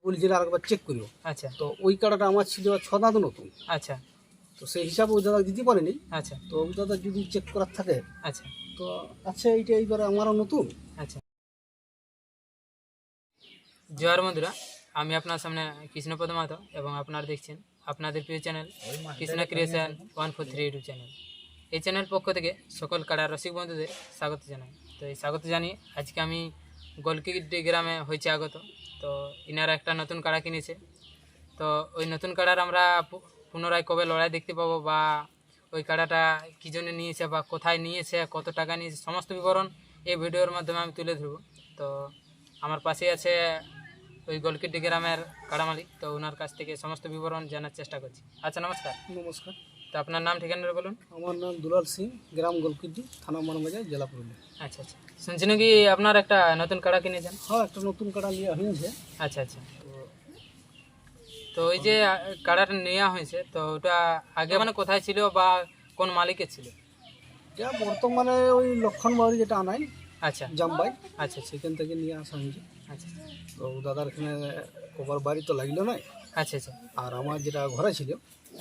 বলছিল আরেকবার চেক করিও। আচ্ছা তো ওই কাড়াটা আমার ছিল 6 দাঁত নতুন। আচ্ছা তো সেই হিসাবে ওই দাদা দিতে পারেনি। আচ্ছা তো ওই দাদা যদি চেক করার থাকে আচ্ছা তো আচ্ছা এইটা এইবারে আমারও নতুন। আচ্ছা। জোয়ার বন্ধুরা, আমি আপনার সামনে কৃষ্ণপদ মাহাতো এবং আপনারা দেখছেন আপনাদের প্রিয় channel Krishna creation 143 YouTube channel. এই চ্যানেল পক্ষ থেকে সকল কাড়া রসিক বন্ধুদের স্বাগত জানাই। তো এই স্বাগত জানিয়ে আজকে আমি গোলকিড্ডি গ্রামে হয়েছে আগত। তো ইনারা একটা নতুন কাড়া কিনেছে। তো ওই নতুন কাড়ার আমরা পুনরায় কবে লড়াই দেখতে পাবো, বা ওই কাড়াটা কী জন্য নিয়েছে বা কোথায় নিয়েছে, কত টাকা নিয়েছে, সমস্ত বিবরণ এই ভিডিওর মাধ্যমে আমি তুলে ধরবো। তো আমার পাশে আছে ওই গোলকিড্ডি গ্রামের কাড়া মালিক, তো ওনার কাছ থেকে সমস্ত বিবরণ জানার চেষ্টা করছি। আচ্ছা, নমস্কার। নমস্কার, তো আপনার নাম ঠিকানা বলুন। আমার নাম দুলাল সিং, গ্রাম গোলকিড্ডি, থানা মানবাজার, জেলা পুরুলিয়া। আচ্ছা আচ্ছা, শুনছি নাকি আপনার একটা নতুন কাড়া কিনেছেন? হ্যাঁ, একটা নতুন কাড়া নেওয়া হয়েছে। আচ্ছা আচ্ছা। তো ওই যে কাড়াটা নেওয়া হয়েছে, তো ওটা আগে মানে কোথায় ছিল বা কোন মালিকের ছিল? যা বর্তমানে ওই লক্ষণবাড়ি যেটা আনাই আচ্ছা জামবাই, আচ্ছা আচ্ছা সেখান থেকে নিয়ে আসা হয়েছে। আচ্ছা তো দাদার এখানে কবার বাড়ি তো লাগলো না। আচ্ছা আচ্ছা আর আমার যেটা ঘরে ছিল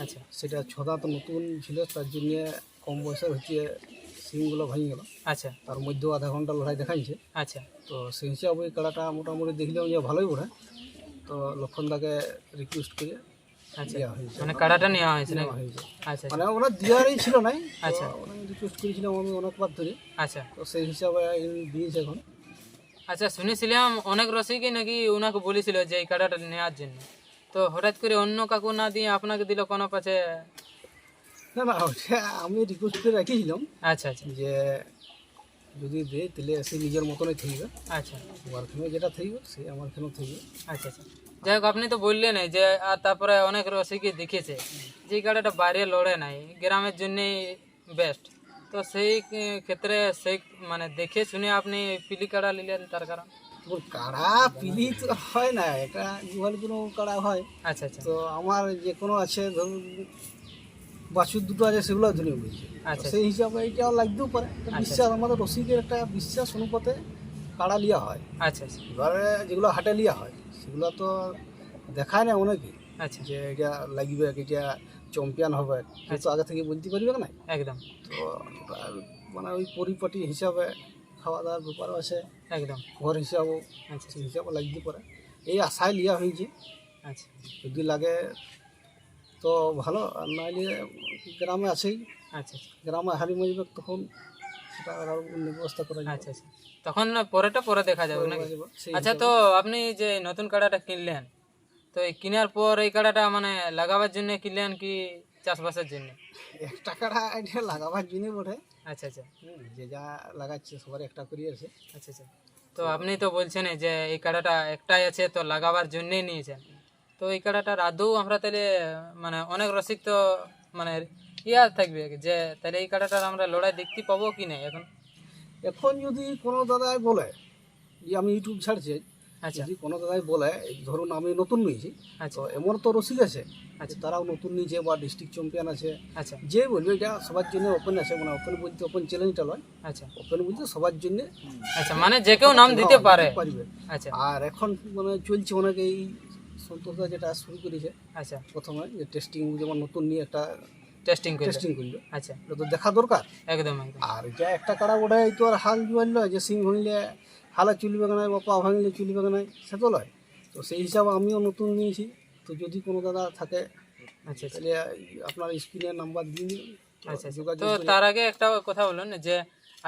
আচ্ছা সেটা 6 দাঁত নতুন ছিল, তার জন্য কম বয়সের হচ্ছে সিংগুলো ভেঙে গেল। আচ্ছা তার মধ্যেও আধা ঘন্টা লড়াই দেখাইছে। আচ্ছা তো সেই হিসাবে ওই কাড়াটা মোটামুটি দেখলাম যে ভালোই ওঠে। তো লক্ষণদাকে রিকোয়েস্ট করে আচ্ছা, দেওয়া হয়েছে। মানে কাড়াটা নেওয়া হয়েছে নেওয়া নাকি? হয়েছে, আচ্ছা মানে ওরা দেওয়ারই ছিল নাই। আচ্ছা রিকোয়েস্ট করেছিলাম আমি অনেকবার ধরে। আচ্ছা তো সেই হিসাবে দিয়েছে এখন। আচ্ছা। শুনেছিলাম অনেক রসিকই নাকি ওনাকে বলেছিল যে এই কাড়াটা নেওয়ার জন্য, তো হঠাৎ করে অন্য কাকু না দিয়ে আপনাকে দিল কোনো পাশে? না না, ওটা আমি রিকোয়েস্ট করে রেখেছিলাম আচ্ছা আচ্ছা যে যদি দে তাহলে সে নিজের মতনই থাকবে, আচ্ছা আমার এখানে যেটা থাকবে সে আমার এখানেও থাকবে। আচ্ছা আচ্ছা। যাই হোক, আপনি তো বললেন যে আর তারপরে অনেক রসিকই দেখেছে যে এই কাড়াটা বাইরে লড়ে নাই, গ্রামের জন্যেই বেস্ট। তো সেই ক্ষেত্রে সেই মানে দেখে শুনে আপনি পিলি কাড়া নিলেন, তার কারণ? ওর কাড়া পিলি তো হয় না, এটা গুহাল কোনো কাড়া হয়। আচ্ছা আচ্ছা তো আমার যে কোনো আছে, ধরুন বাছুর দুটো আছে, সেগুলো ধরে বলছে। আচ্ছা সেই হিসাবে এটাও লাগতেও পারে। একটা বিশ্বাস, আমাদের রসিকের একটা বিশ্বাস অনুপাতে কাড়া লিয়া হয়। আচ্ছা আচ্ছা এবারে যেগুলো হাটে লিয়া হয় সেগুলো তো দেখায় না অনেকে আচ্ছা যে এটা লাগবে, এটা চ্যাম্পিয়ন হবে, কিন্তু আগে থেকে বলতে পারবে না। একদম তো ওটা মানে ওই পরিপাটি হিসাবে খাওয়া দাওয়ার ব্যাপারও আছে, একদম। ঘর হিসাবেও, আচ্ছা সেই হিসাবে লাগতে পারে। এই আশায় লিয়া হয়েছে, আচ্ছা যদি লাগে তো ভালো, আর নাইলে গ্রামে আছেই, আচ্ছা গ্রামে হারি মজবে, তখন সেটা আর ব্যবস্থা করা যাবে। আচ্ছা আচ্ছা। তখন পরেটা পরে দেখা যাবে নাকি? সেই আচ্ছা, তো আপনি যে নতুন কাড়াটা কিনলেন, তো এই কেনার পর এই কাড়াটা মানে লাগাবার জন্য কিনলেন কি চাষবাসের জন্য? একটা কাড়া এটা লাগাবার জন্য বটে। আচ্ছা আচ্ছা যে যা লাগাচ্ছে সবার একটা করে আছে। আচ্ছা আচ্ছা। তো আপনি তো বলছেন যে এই কাড়াটা একটাই আছে, তো লাগাবার জন্যই নিয়েছেন। তো এই কাড়াটার আদৌ আমরা তাহলে মানে অনেক রসিক তো মানে ইয়া থাকবে যে তাহলে এই কাড়াটার আমরা লড়াই দেখতে পাবো কি না এখন? এখন যদি কোনো দাদাই বলে যে আমি ইউটিউব ছাড়ছি, আচ্ছা যদি কোনো দাদাই বলে ধরুন আমি নতুন নিয়েছি, আচ্ছা তো এমন তো রসিক আছে আচ্ছা তারাও নতুন নিয়েছে বা ডিস্ট্রিক্ট চ্যাম্পিয়ন আছে, আচ্ছা যে বলবে এটা সবার জন্য ওপেন আছে। মানে ওপেন বলতে ওপেন চ্যালেঞ্জটা নয়, আচ্ছা ওপেন বলতে সবার জন্য আচ্ছা, মানে যে কেউ নাম দিতে পারে। পারবে। আচ্ছা আর এখন মানে চলছে অনেকে, এই সন্তোষদা যেটা শুরু করেছে আচ্ছা, প্রথমে, যে টেস্টিং, যেমন নতুন নিয়ে একটা টেস্টিং করে। টেস্টিং করলো, আচ্ছা, এটা তো দেখা দরকার। একদম একদম। আর যা একটা কাড়া ওঠে এই তো আর হাল জুয়াল নয় যে সিং ভাঙলে হালে চুলবে না বা পা ভাঙলে চুলবে না, সে তো নয়। তো সেই হিসাবে আমিও নতুন নিয়েছি। তো যদি কোনো দাদা থাকে আচ্ছা আচ্ছা তাহলে আপনার স্ক্রিনের নাম্বার দিয়ে দিন, আচ্ছা আচ্ছা। যোগাযোগ তো করে। তার আগে একটা কথা বলুন যে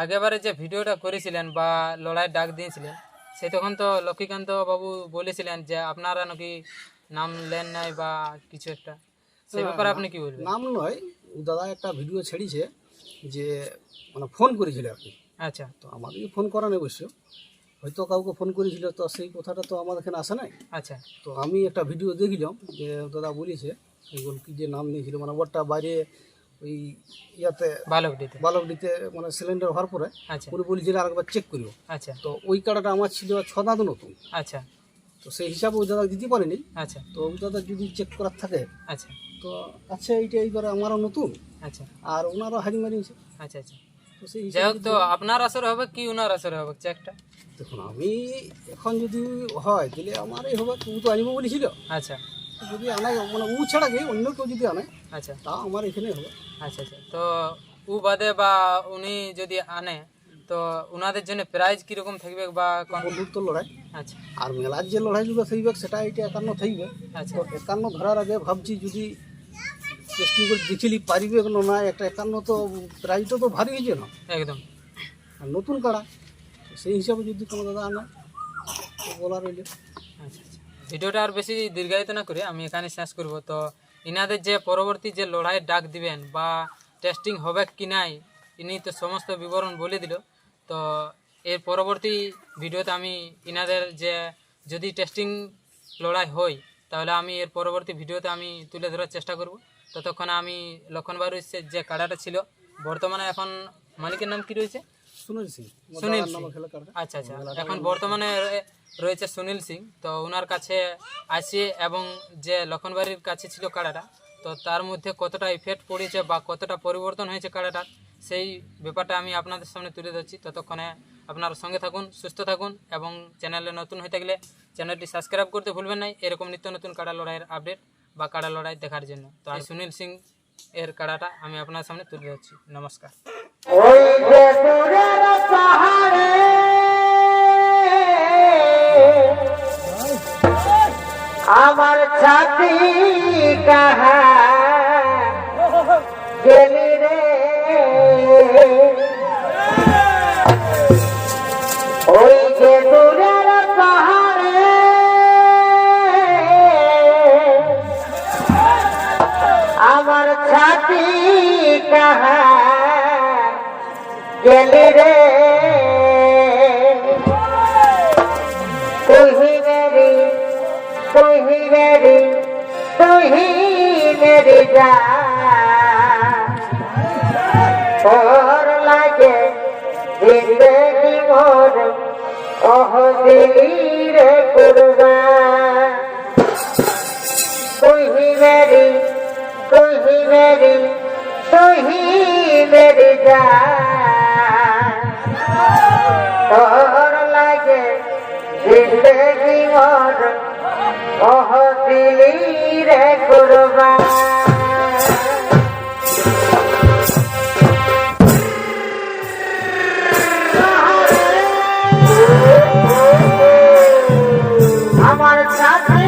আগেবারে যে ভিডিওটা করেছিলেন বা লড়াই ডাক দিয়েছিলেন, সে তখন তো লক্ষ্মীকান্ত বাবু বলেছিলেন যে আপনারা নাকি নাম নেন নাই বা কিছু একটা, সেই ব্যাপারে আপনি কি বলবেন? নাম নয়, ও দাদা একটা ভিডিও ছেড়েছে যে মানে ফোন করেছিল আর কি। আচ্ছা তো আমাদেরকে ফোন করা নেই অবশ্য, হয়তো কাউকে ফোন করেছিল, তো সেই কথাটা তো আমাদের এখানে আসে নাই। আচ্ছা তো আমি একটা ভিডিও দেখলাম যে দাদা বলেছে এগুলো কি যে নাম নিয়েছিল, মানে ওরটা বাইরে ওই ইয়াতে বালকডিতে। বালকডিতে মানে সিলিন্ডার হওয়ার পরে আচ্ছা উনি বলেছিল আরেকবার চেক করিও। আচ্ছা তো ওই কাড়াটা আমার ছিল 6 দাঁত নতুন। আচ্ছা তো সেই হিসাবে ওই দাদা দিতে পারেনি। আচ্ছা তো ওই দাদা যদি চেক করার থাকে আচ্ছা তো আচ্ছা এইটা এইবারে আমারও নতুন, আচ্ছা আর ওনারও হারি মারিয়েছে। আচ্ছা আচ্ছা। তো তো সেই যাই হিসাবে হোক, তো আপনার আসরে হবে কি উনার আসরে হবে চেকটা? দেখুন আমি এখন যদি হয় তাহলে আমারই হবে, ও তো আনবো বলেছিল। আচ্ছা যদি আনায় মানে ও ছাড়া কি অন্য কেউ যদি আনে আচ্ছা তা আমার এখানে হবে। আচ্ছা আচ্ছা। তো ও বাদে বা উনি যদি আনে তো উনাদের জন্য প্রাইজ কিরকম থাকবে বা কোন? বন্ধুত্ব লড়াই। আচ্ছা আর মেলার যে লড়াইগুলো থাকবে সেটা এটা 51 থাকবে। আচ্ছা তো 51 ধরার আগে ভাবছি যদি টেস্টিং করে দেখিলি পারিবে না, একটা 51 তো প্রাইজটা তো ভারী হয়েছে না, একদম। আর নতুন কাড়া, তো সেই হিসাবে যদি কোনো দাদা আনে তো বলা রইল। আচ্ছা আচ্ছা। ভিডিওটা আর বেশি দীর্ঘায়িত না করে আমি এখানে শেষ করব। তো ইনাদের যে পরবর্তী যে লড়াইয়ের ডাক দিবেন বা টেস্টিং হবে কি নাই, ইনি তো সমস্ত বিবরণ বলে দিল। তো এর পরবর্তী ভিডিওতে আমি ইনাদের যে যদি টেস্টিং লড়াই হয় তাহলে আমি এর পরবর্তী ভিডিওতে আমি তুলে ধরার চেষ্টা করব। ততক্ষণে আমি লক্ষণবাড়ির যে কাড়াটা ছিল, বর্তমানে এখন মালিকের নাম কি রয়েছে? সুনীল সিং। সুনীল সিং। নামে খেলা কাড়া। আচ্ছা আচ্ছা। এখন বর্তমানে রয়েছে সুনীল সিং। তো ওনার কাছে আসি এবং যে লক্ষণবাড়ির কাছে ছিল কাড়াটা, তো তার মধ্যে কতটা ইফেক্ট পড়েছে বা কতটা পরিবর্তন হয়েছে কাড়াটার, সেই ব্যাপারটা আমি আপনাদের সামনে তুলে ধরছি। ততক্ষণে আপনারা সঙ্গে থাকুন, সুস্থ থাকুন এবং চ্যানেলে নতুন হয়ে থাকলে চ্যানেলটি সাবস্ক্রাইব করতে ভুলবেন না এরকম নিত্য নতুন কাড়া লড়াইয়ের আপডেট বা কাড়া লড়াই দেখার জন্য। তো আমি সুনীল সিং এর কাড়াটা আমি আপনার সামনে তুলে ধরছি। নমস্কার। ওই যে দূরের পাহাড়ে আমার ছাতি কাহা গেলি রে, ওই যে দূরের পাহাড়ে আমার ছাতি কাহা গেলি রে, তুহি মেরি জান, তোর লাগে জিন্দগি মোর ওহ দিলি রে কুরবান, তুহি মেরি জান, তোর লাগে জিন্দগি মোর ওহ দিলি রে কুরবান। আমার সাথী